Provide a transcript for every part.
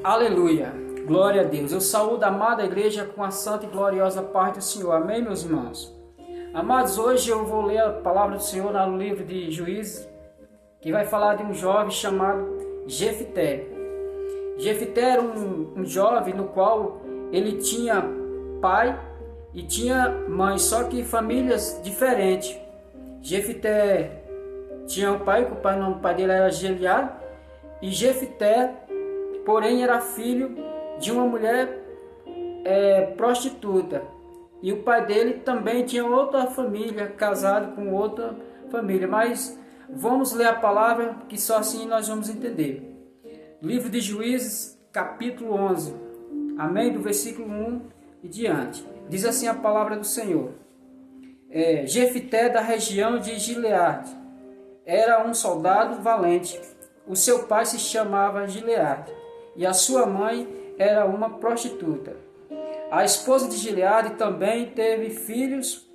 Aleluia, glória a Deus. Eu saúdo a amada igreja com a santa e gloriosa paz do Senhor. Amém, meus irmãos? Amados, hoje eu vou ler a palavra do Senhor no livro de Juízes, que vai falar de um jovem chamado Jefté. Jefté era um jovem no qual ele tinha pai e tinha mãe, só que famílias diferentes. Jefté tinha um pai, que o nome do pai dele era Gileade, e Jefté, porém, era filho de uma mulher prostituta. E o pai dele também tinha outra família, casado com outra família. Mas vamos ler a palavra, que só assim nós vamos entender. Livro de Juízes, capítulo 11. Amém? Do versículo 1 e diante. Diz assim a palavra do Senhor. Jefté, da região de Gileade, era um soldado valente. O seu pai se chamava Gileade e a sua mãe era uma prostituta. A esposa de Gileade também teve filhos.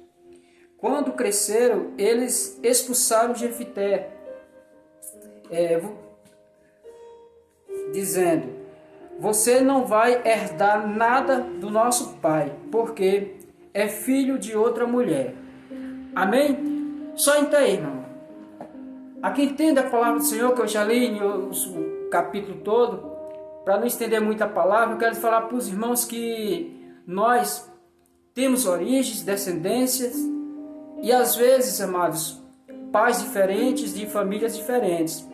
Quando cresceram, eles expulsaram Jefté, dizendo: você não vai herdar nada do nosso pai, porque é filho de outra mulher. Amém? Só entenda, irmão. Aqui entenda a palavra do Senhor, que eu já li o capítulo todo. Para não estender muito a palavra, eu quero falar para os irmãos que nós temos origens, descendências, e às vezes, amados, pais diferentes, de famílias diferentes.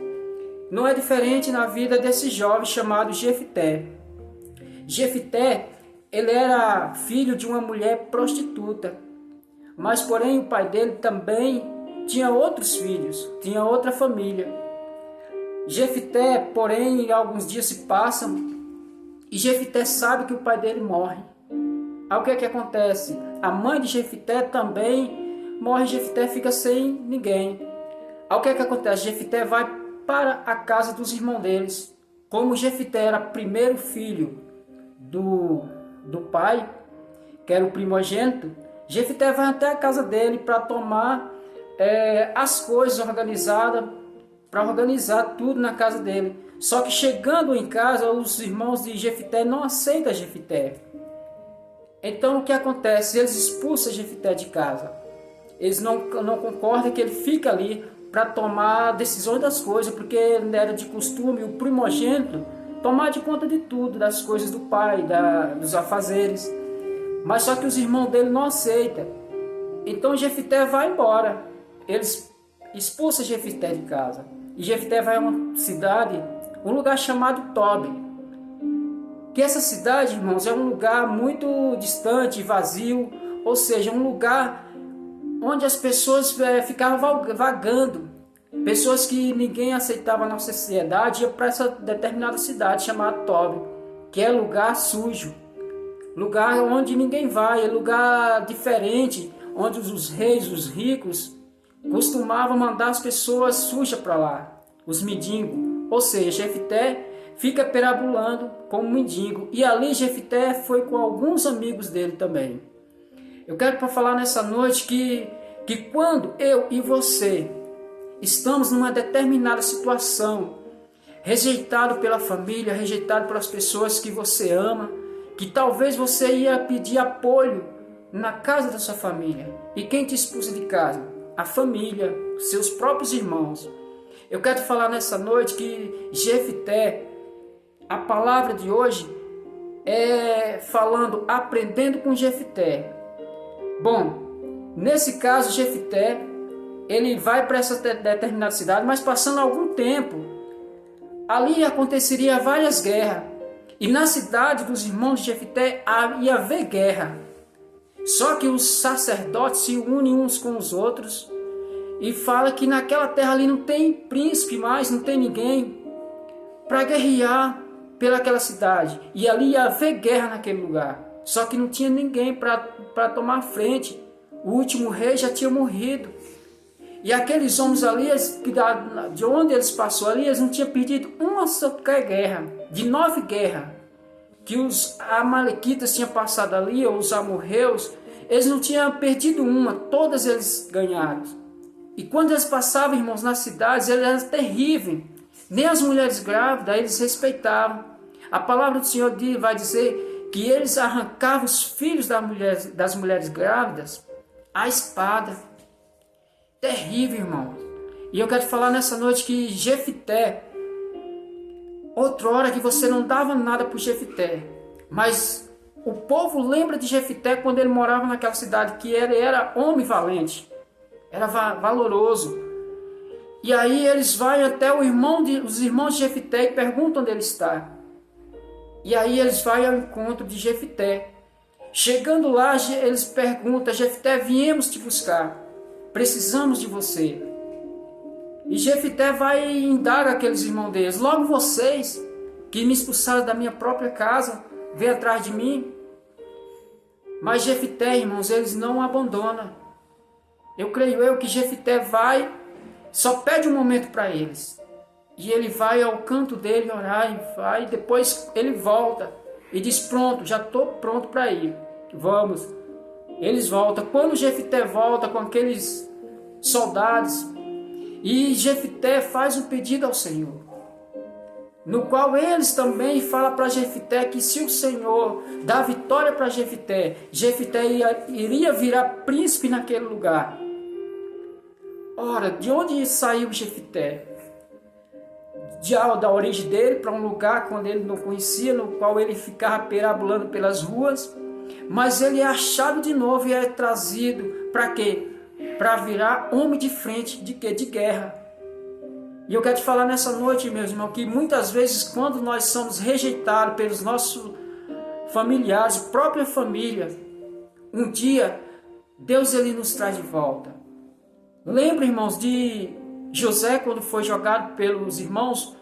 Não é diferente na vida desse jovem chamado Jefté. Jefté, ele era filho de uma mulher prostituta, mas porém o pai dele também tinha outros filhos, tinha outra família. Jefté, porém, alguns dias se passam e Jefté sabe que o pai dele morre. Aí o que é que acontece? A mãe de Jefté também morre, Jefté fica sem ninguém. Aí o que é que acontece? Jefté vai para a casa dos irmãos deles. Como Jefté era primeiro filho do pai, que era o primogênito, Jefté vai até a casa dele para tomar as coisas organizadas, para organizar tudo na casa dele. Só que chegando em casa, os irmãos de Jefté não aceitam Jefté. Então o que acontece? Eles expulsam Jefté de casa. Eles não concordam que ele fica ali para tomar decisões das coisas, porque era de costume o primogênito tomar de conta de tudo, das coisas do pai, dos afazeres. Mas só que os irmãos dele não aceitam. Então Jefté vai embora. Eles expulsam Jefté de casa. E Jefté vai a uma cidade, um lugar chamado Tobi. Que essa cidade, irmãos, é um lugar muito distante, vazio. Ou seja, um lugar onde as pessoas ficavam vagando. Pessoas que ninguém aceitava na sociedade iam para essa determinada cidade chamada Tobi, que é lugar sujo. Lugar onde ninguém vai, é lugar diferente, onde os reis, os ricos, costumavam mandar as pessoas sujas para lá, os mendigos. Ou seja, Jefté fica perambulando como mendigo. E ali Jefté foi com alguns amigos dele também. Eu quero falar nessa noite que quando eu e você estamos numa determinada situação, rejeitado pela família, rejeitado pelas pessoas que você ama, que talvez você ia pedir apoio na casa da sua família. E quem te expulsa de casa? A família, seus próprios irmãos. Eu quero falar nessa noite que Jefté, a palavra de hoje é falando, aprendendo com Jefté. Bom, nesse caso Jefté, ele vai para essa determinada cidade, mas passando algum tempo, ali aconteceria várias guerras. E na cidade dos irmãos de Jefté ia haver guerra. Só que os sacerdotes se unem uns com os outros e fala que naquela terra ali não tem príncipe mais, não tem ninguém para guerrear pelaquela cidade. E ali ia haver guerra naquele lugar. Só que não tinha ninguém para tomar frente. O último rei já tinha morrido. E aqueles homens ali, de onde eles passaram ali, eles não tinham perdido uma sequer guerra. De 9 guerras que os amalequitas tinham passado ali, ou os amorreus, eles não tinham perdido uma, todas eles ganharam. E quando eles passavam, irmãos, nas cidades, eles eram terríveis. Nem as mulheres grávidas eles respeitavam. A palavra do Senhor vai dizer que eles arrancavam os filhos das mulheres grávidas à espada. Terrível, irmão. E eu quero te falar nessa noite que Jefité, outrora que você não dava nada por Jefité, mas o povo lembra de Jefité quando ele morava naquela cidade, que ele era homem valente, era valoroso. E aí eles vão até os irmãos de Jefité e perguntam onde ele está. E aí eles vão ao encontro de Jefité. Chegando lá, eles perguntam: Jefité, viemos te buscar, precisamos de você. E Jefité vai indagar aqueles irmãos deles: logo vocês, que me expulsaram da minha própria casa, vêm atrás de mim? Mas Jefité, irmãos, eles não abandonam. Eu creio que Jefité só pede um momento para eles. E ele vai ao canto dele orar e depois ele volta e diz: pronto, já estou pronto para ir. Vamos. Eles voltam. Quando Jefité volta com aqueles soldados, e Jefité faz um pedido ao Senhor, no qual eles também falam para Jefité que se o Senhor dá vitória para Jefité, Jefité iria virar príncipe naquele lugar. Ora, de onde saiu Jefité? Da origem dele para um lugar quando ele não conhecia, no qual ele ficava perambulando pelas ruas, mas ele é achado de novo e é trazido para quê? Para virar homem de frente, de quê? De guerra. E eu quero te falar nessa noite, meus irmãos, que muitas vezes quando nós somos rejeitados pelos nossos familiares, própria família, um dia Deus ele nos traz de volta. Lembra, irmãos, de José quando foi jogado pelos irmãos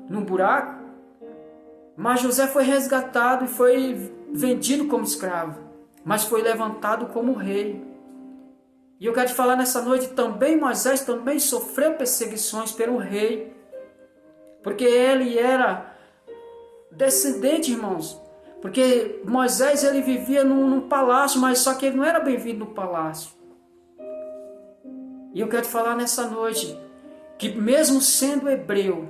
num buraco? Mas José foi resgatado e foi vendido como escravo, mas foi levantado como rei. E eu quero te falar nessa noite também, Moisés também sofreu perseguições pelo rei, porque ele era descendente, irmãos, porque Moisés ele vivia num palácio, mas só que ele não era bem-vindo no palácio. E eu quero te falar nessa noite que mesmo sendo hebreu,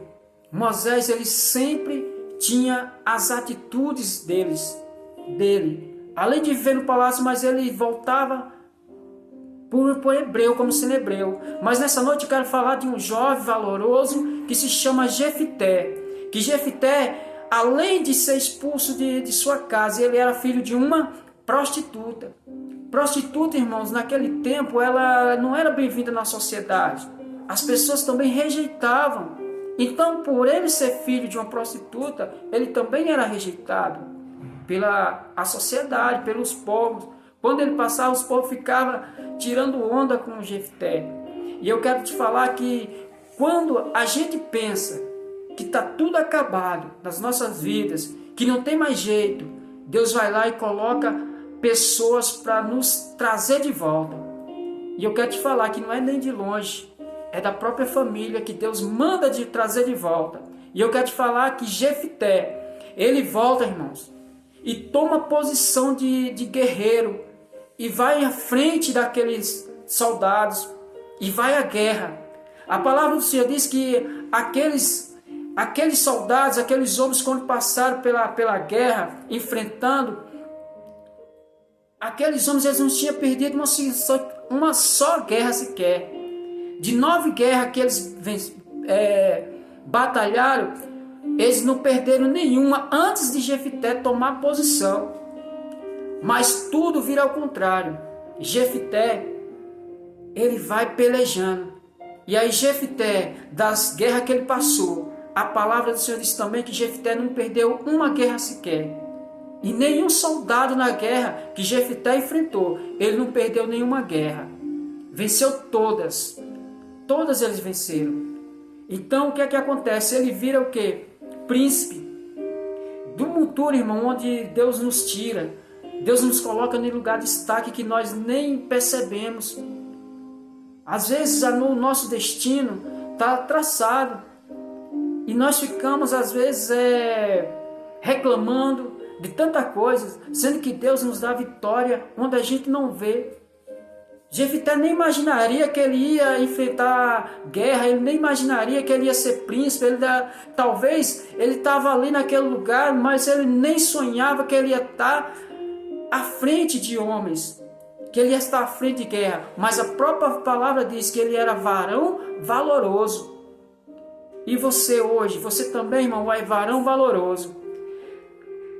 Moisés ele sempre tinha as atitudes dele. Além de viver no palácio, mas ele voltava por hebreu, como sendo hebreu. Mas nessa noite eu quero falar de um jovem valoroso que se chama Jefité. Que Jefité, além de ser expulso de sua casa, ele era filho de uma prostituta. Prostituta, irmãos, naquele tempo, ela não era bem-vinda na sociedade. As pessoas também rejeitavam. Então, por ele ser filho de uma prostituta, ele também era rejeitado pela sociedade, pelos povos. Quando ele passava, os povos ficavam tirando onda com Jefité. E eu quero te falar que quando a gente pensa que está tudo acabado nas nossas vidas, que não tem mais jeito, Deus vai lá e coloca pessoas para nos trazer de volta. E eu quero te falar que não é nem de longe, é da própria família que Deus manda de trazer de volta. E eu quero te falar que Jefité, ele volta, irmãos, e toma posição de guerreiro, e vai à frente daqueles soldados, e vai à guerra. A palavra do Senhor diz que aqueles soldados, aqueles homens, quando passaram pela guerra, enfrentando, aqueles homens eles não tinham perdido uma só guerra sequer. De 9 guerras que eles batalharam, eles não perderam nenhuma antes de Jefité tomar posição. Mas tudo vira ao contrário. Jefité, ele vai pelejando. E aí Jefité, das guerras que ele passou, a palavra do Senhor diz também que Jefité não perdeu uma guerra sequer. E nenhum soldado na guerra que Jefité enfrentou, ele não perdeu nenhuma guerra. Venceu todas. Todas eles venceram. Então o que é que acontece? Ele vira o quê? Príncipe. Do monturo, irmão, onde Deus nos tira. Deus nos coloca em lugar de destaque que nós nem percebemos. Às vezes o nosso destino está traçado. E nós ficamos às vezes reclamando de tanta coisa, sendo que Deus nos dá vitória onde a gente não vê. Jefité nem imaginaria que ele ia enfrentar guerra, ele nem imaginaria que ele ia ser príncipe, talvez ele estava ali naquele lugar, mas ele nem sonhava que ele ia estar à frente de homens, que ele ia estar à frente de guerra, mas a própria palavra diz que ele era varão valoroso. E você hoje, você também, irmão, é varão valoroso.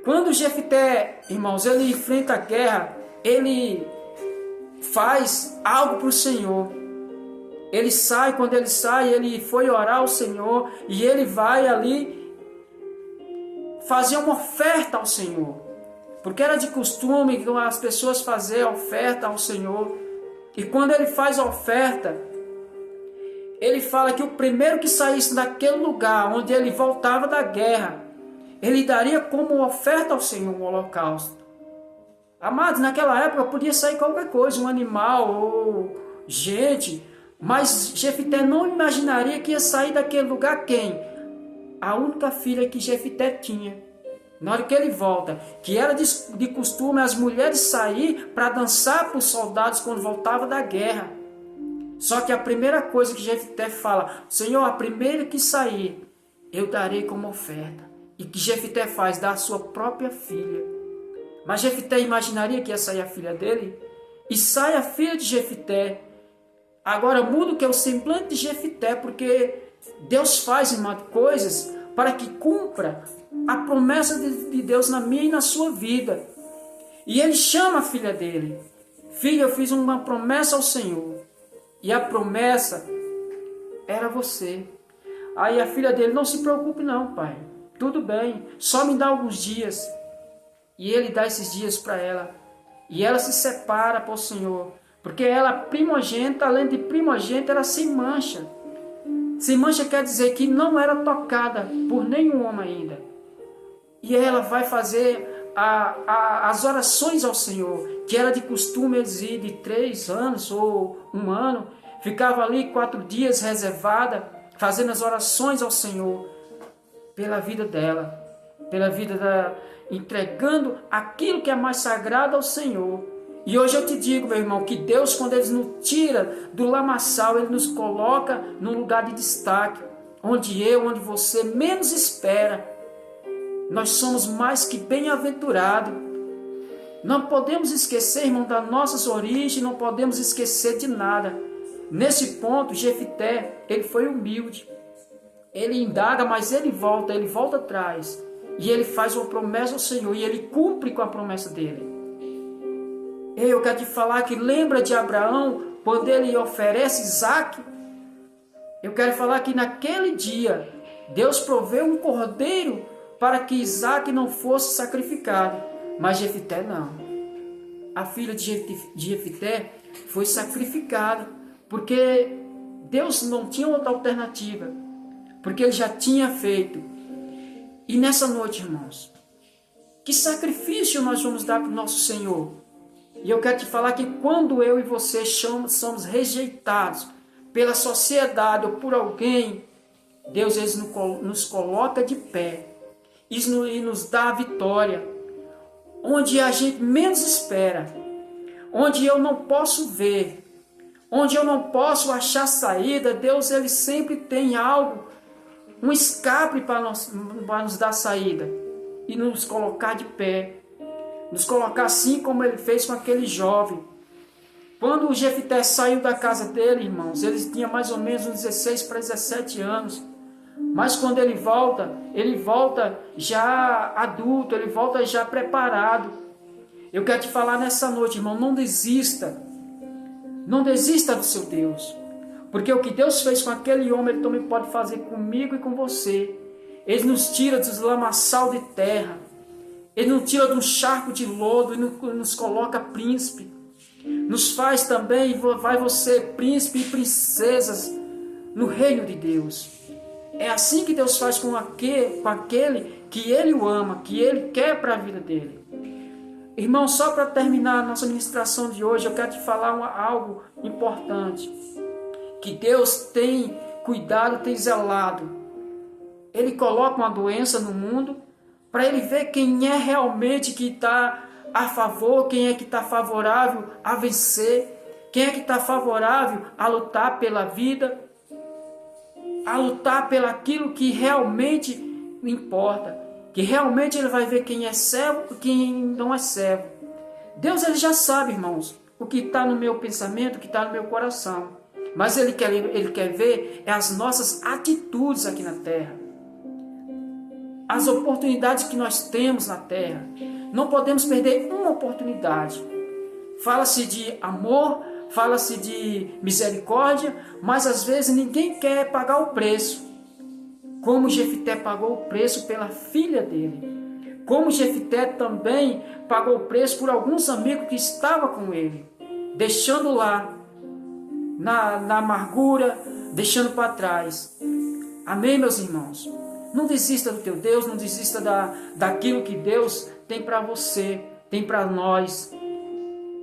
Quando Jefité, irmãos, ele enfrenta a guerra, ele faz algo para o Senhor. Ele sai, quando ele sai, ele foi orar ao Senhor e ele vai ali fazer uma oferta ao Senhor. Porque era de costume as pessoas fazerem a oferta ao Senhor. E quando ele faz a oferta, ele fala que o primeiro que saísse daquele lugar onde ele voltava da guerra, ele daria como oferta ao Senhor um holocausto. Amados, naquela época podia sair qualquer coisa, um animal ou gente, mas Jefité não imaginaria que ia sair daquele lugar quem? A única filha que Jefité tinha. Na hora que ele volta, que era de costume as mulheres sair para dançar para os soldados quando voltava da guerra. Só que a primeira coisa que Jefité fala, Senhor, a primeira que sair, eu darei como oferta. E que Jefité faz? Dá a sua própria filha. Mas Jefité imaginaria que ia sair a filha dele? E sai a filha de Jefité. Agora muda o que é o semblante de Jefité, porque Deus faz, irmão, coisas para que cumpra a promessa de Deus na minha e na sua vida. E ele chama a filha dele. Filha, eu fiz uma promessa ao Senhor. E a promessa era você. Aí a filha dele, não se preocupe não, pai. Tudo bem, só me dá alguns dias. E ele dá esses dias para ela. E ela se separa para o Senhor. Porque ela, primogênita, além de primogênita, era sem mancha. Sem mancha quer dizer que não era tocada por nenhum homem ainda. E ela vai fazer as orações ao Senhor, que era de costume eles ir de 3 anos ou 1 ano. Ficava ali 4 dias reservada, fazendo as orações ao Senhor pela vida dela, pela vida entregando aquilo que é mais sagrado ao Senhor. E hoje eu te digo, meu irmão, que Deus, quando Ele nos tira do lamaçal, Ele nos coloca num lugar de destaque, onde você menos espera. Nós somos mais que bem-aventurados. Não podemos esquecer, irmão, das nossas origens, não podemos esquecer de nada. Nesse ponto, Jefité, ele foi humilde. Ele indaga, mas ele volta atrás. E ele faz uma promessa ao Senhor, e ele cumpre com a promessa dele. Eu quero te falar que lembra de Abraão, quando ele oferece Isaque? Eu quero falar que naquele dia, Deus proveu um cordeiro para que Isaque não fosse sacrificado. Mas Jefité não. A filha de Jefité foi sacrificada, porque Deus não tinha outra alternativa, porque Ele já tinha feito. E nessa noite, irmãos, que sacrifício nós vamos dar para o nosso Senhor? E eu quero te falar que quando eu e você somos rejeitados pela sociedade ou por alguém, Deus nos coloca de pé e nos dá a vitória, onde a gente menos espera, onde eu não posso ver, onde eu não posso achar saída. Deus, Ele sempre tem algo, um escape para nos dar saída e nos colocar de pé, nos colocar assim como Ele fez com aquele jovem. Quando o Jefité saiu da casa dele, irmãos, ele tinha mais ou menos uns 16 para 17 anos. Mas quando ele volta já adulto, ele volta já preparado. Eu quero te falar nessa noite, irmão, não desista. Não desista do seu Deus. Porque o que Deus fez com aquele homem, Ele também pode fazer comigo e com você. Ele nos tira dos lamaçal de terra. Ele nos tira de um charco de lodo e nos coloca príncipe. Nos faz também, vai você, príncipe e princesas no reino de Deus. É assim que Deus faz com aquele que Ele o ama, que Ele quer para a vida dele. Irmão, só para terminar a nossa ministração de hoje, eu quero te falar algo importante. Que Deus tem cuidado, tem zelado. Ele coloca uma doença no mundo para Ele ver quem é realmente que está a favor, quem é que está favorável a vencer. Quem é que está favorável a lutar pela vida, a lutar pelo aquilo que realmente importa, que realmente ele vai ver quem é servo e quem não é servo. Deus, ele já sabe, irmãos, o que está no meu pensamento, o que está no meu coração. Mas ele quer ver as nossas atitudes aqui na terra, as oportunidades que nós temos na terra. Não podemos perder uma oportunidade. Fala-se de amor, fala-se de misericórdia, mas às vezes ninguém quer pagar o preço. Como Jefité pagou o preço pela filha dele. Como Jefité também pagou o preço por alguns amigos que estavam com ele, deixando lá na amargura, deixando para trás. Amém, meus irmãos? Não desista do teu Deus, não desista daquilo que Deus tem para você, tem para nós.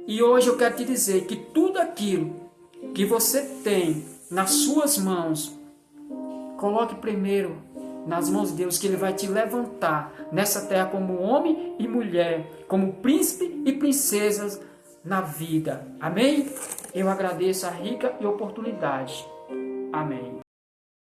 E hoje eu quero te dizer que tudo aquilo que você tem nas suas mãos, coloque primeiro nas mãos de Deus, que Ele vai te levantar nessa terra como homem e mulher, como príncipe e princesas na vida. Amém? Eu agradeço a rica oportunidade. Amém.